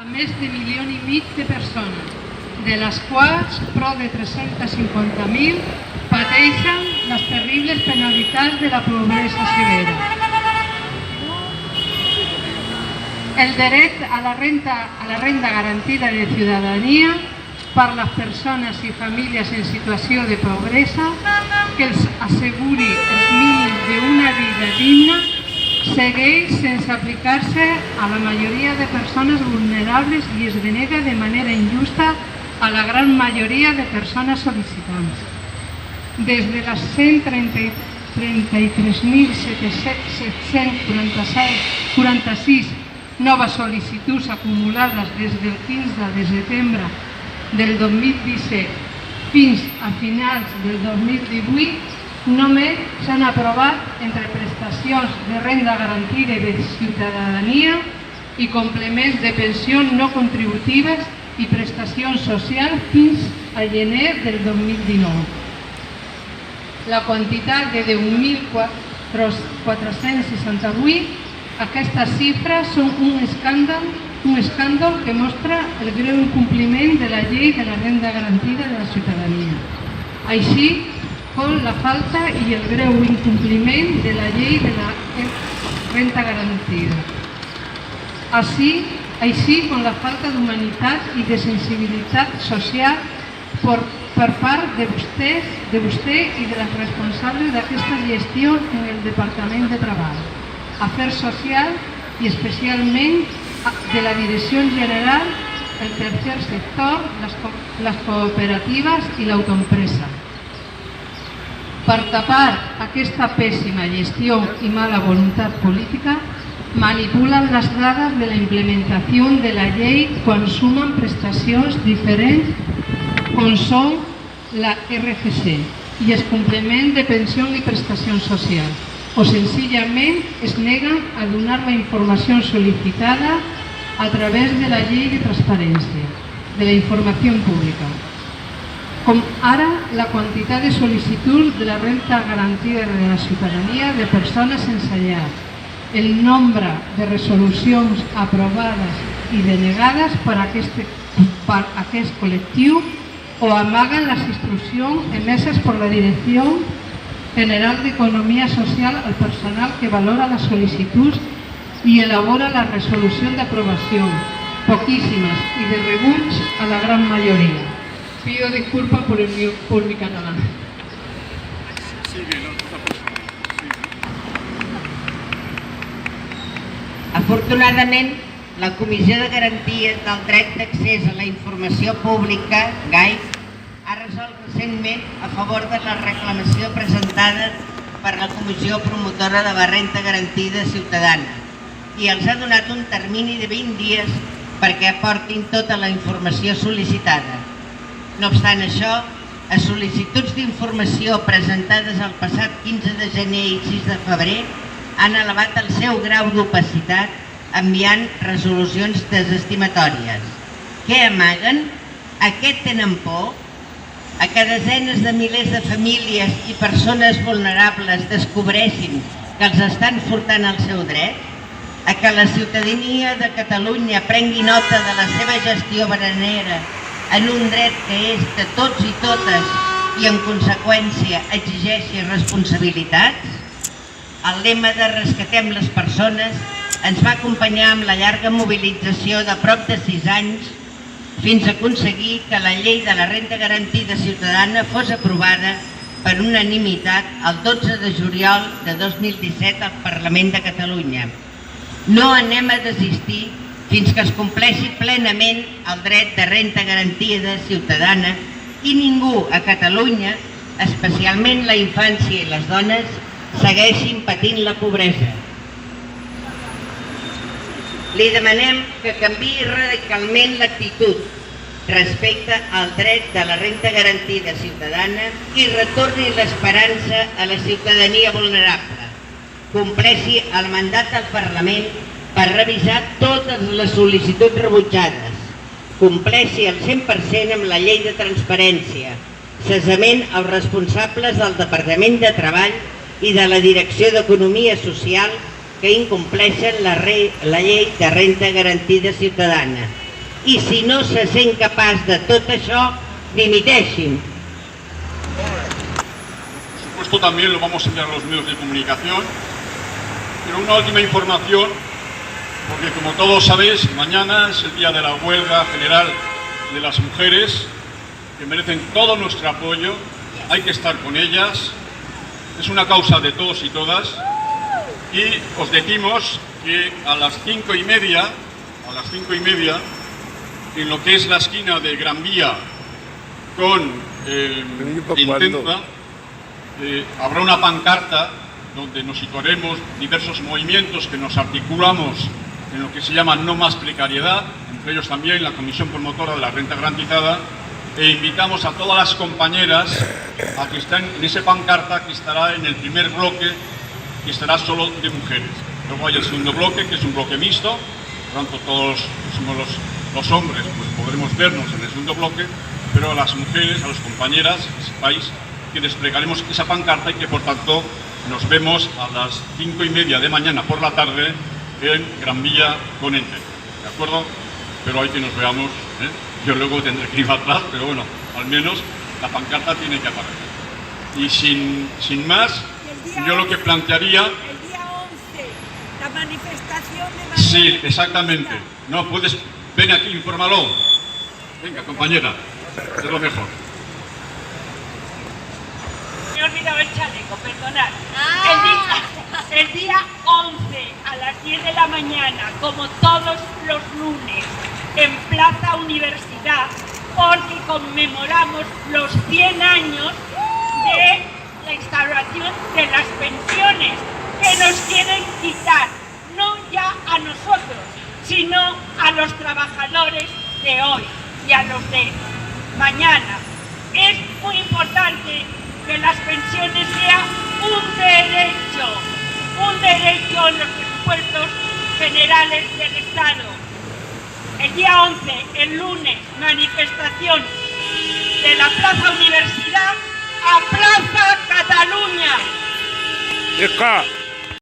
a més de 1,5 milions de persones, de les quals prop de 350.000 pateixen les terribles penalitats de la pobresa severa. El dret a la renda garantida de ciutadania per a les persones i famílies en situació de pobresa que els asseguri els mínims d'una vida digna segueix sense aplicar-se a la majoria de persones vulnerables i es denega de manera injusta a la gran majoria de persones sol·licitants. Des de les 133.746 noves sol·licituds acumulades des del 15 de setembre del 2017 fins a finals del 2018, només s'han aprovat entre prestacions de renda garantida de ciutadania i complements de pensió no contributives i prestacions socials fins a gener del 2019. La quantitat de 10.468, aquestes xifres són un escàndol que mostra el greu incompliment de la llei de la renda garantida de la ciutadania, així com la falta i el greu incompliment de la llei de la renda garantida, així com la falta d'humanitat i de sensibilitat social per part de vostè i de les responsables d'aquesta gestió en el Departament de Treball, Afers Socials i especialment de la Direcció General, el tercer sector, les cooperatives i l'autoempresa. Per tapar aquesta pèssima gestió i mala voluntat política, manipulen les dades de la implementació de la llei quan sumen prestacions diferents com són la RGC i el complement de pensió i prestacions socials, o senzillament es neguen a donar la informació sol·licitada a través de la llei de transparència, de la informació pública, com ara la quantitat de sol·licituds de la renda garantida de la ciutadania de persones sense llar, el nombre de resolucions aprovades i denegades per a aquest col·lectiu o amaguen les instruccions emeses per la Direcció General d'Economia Social al personal que valora les sol·licituds i elabora la resolució d'aprovació, poquíssimes i de rebuig a la gran majoria. Pido disculpas por mi catalán. Afortunadament, la Comissió de Garanties del Dret d'Accés a la Informació Pública, GAIP, ha resolt recentment a favor de la reclamació presentada per la Comissió Promotora de la Renda Garantida Ciutadana i els ha donat un termini de 20 dies perquè aportin tota la informació sol·licitada. No obstant això, a sol·licituds d'informació presentades el passat 15 de gener i 6 de febrer han elevat el seu grau d'opacitat enviant resolucions desestimatòries. Què amaguen? A què tenen por? A que desenes de milers de famílies i persones vulnerables descobreixin que els estan furtant el seu dret? A que la ciutadania de Catalunya prengui nota de la seva gestió bananera en un dret que és de tots i totes i en conseqüència exigeixi responsabilitats? El lema de Rescatem les persones ens va acompanyar amb la llarga mobilització de prop de 6 anys fins a aconseguir que la llei de la renda garantida ciutadana fos aprovada per unanimitat el 12 de juliol de 2017 al Parlament de Catalunya. No anem a desistir fins que es compleixi plenament el dret de renda garantida ciutadana i ningú a Catalunya, especialment la infància i les dones, segueixin patint la pobresa. Li demanem que canviï radicalment l'actitud respecte al dret de la renda garantida ciutadana i retorni l'esperança a la ciutadania vulnerable. Compleixi el mandat del Parlament per revisar totes les sol·licituds rebutjades. Compleixi al 100% amb la llei de transparència, cessament als responsables del Departament de Treball i de la Direcció d'Economia Social que incompleixen la llei de renda garantida ciutadana i si no se sent capaç de tot això, dimiteixin. Por supuesto, también lo vamos a enviar a los medios de comunicación. Pero una última información, porque como todos sabéis, mañana es el día de la huelga general de las mujeres, que merecen todo nuestro apoyo, hay que estar con ellas, es una causa de todos y todas, y os decimos que a las 5:30, en lo que es la esquina de Gran Vía con Intenza, habrá una pancarta donde nos situaremos diversos movimientos que nos articulamos en lo que se llama No Más Precariedad, entre ellos también la Comisión Promotora de la Renta Garantizada, e invitamos a todas las compañeras a que estén en esa pancarta, que estará en el primer bloque, que estará solo de mujeres. Luego hay el segundo bloque, que es un bloque mixto, por tanto todos somos los hombres, pues podremos vernos en el segundo bloque, pero a las mujeres, a las compañeras, que sepáis que desplegaremos esa pancarta y que por tanto nos vemos a las 5:30 de mañana por la tarde en Gran Vía con Ente. ¿De acuerdo? Pero hay que nos veamos, ¿eh? Yo luego tendré que ir atrás, pero bueno, al menos la pancarta tiene que aparecer. Y sin más, yo lo que plantearía... El día 11, la manifestación de Madrid. Sí, exactamente. No, puedes... Ven aquí, infórmalo. Venga, compañera, es lo mejor. Me he olvidado el chaleco, perdonad. El día 11 a las 10 de la mañana, como todos los lunes, en Plaza Universidad, porque conmemoramos los 100 años de la instauración de las pensiones que nos quieren quitar, no ya a nosotros, sino a los trabajadores de hoy y a los de mañana. Es muy importante que las pensiones sean un derecho en los presupuestos generales del Estado. El día 11, el lunes, manifestación de la Plaza Universidad a Plaza Cataluña.